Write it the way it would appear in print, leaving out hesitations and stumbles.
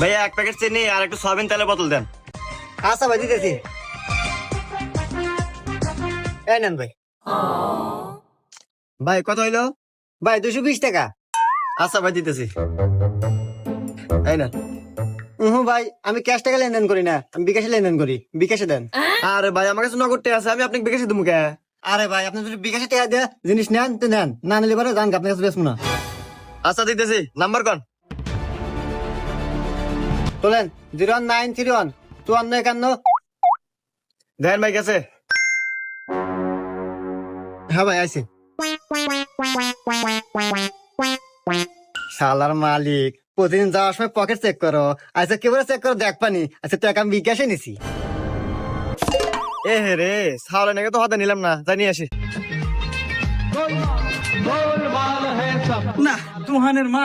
ভাইয়া 1 প্যাকেট চিনি আর একটু সয়াবিন তেলের বোতল দেন। আচ্ছা ভাই দিতেছি। এই নেন ভাই। ভাই কত হইলো? ভাই 220 টাকা। আচ্ছা ভাই দিতেছি। এই না। ভাই আমি ক্যাশ টাকা লেনদেন করি না, আমি বিকাশে লেনদেন করি। বিকাশে দেন। আরে ভাই আমার কাছে নগদ টাকা আছে, আমি আপনাকে বিকাশে দেবো কে? আরে ভাই আপনি যদি বিকাশে টাকা দিয়ে জিনিস নেন তো নেন, না নিলে পরে জান আপনার কাছে বেচবো না। আচ্ছা দিতেছি, নাম্বার কোন? তোলেন 01931 5451। দেখেন ভাই গেছে। হ্যাঁ ভাই আইছি। শালার মালিক প্রতিদিন যাওয়ার সময় পকেট চেক করো, আচ্ছা কেবল চেক করো দেখ পানি। আচ্ছা টাকা আমি বিকাশে নিছি। এ হে রে, সাওলে নাকি তো হাতে নিলাম না, জানিয়ে আসি। না তুহানের মা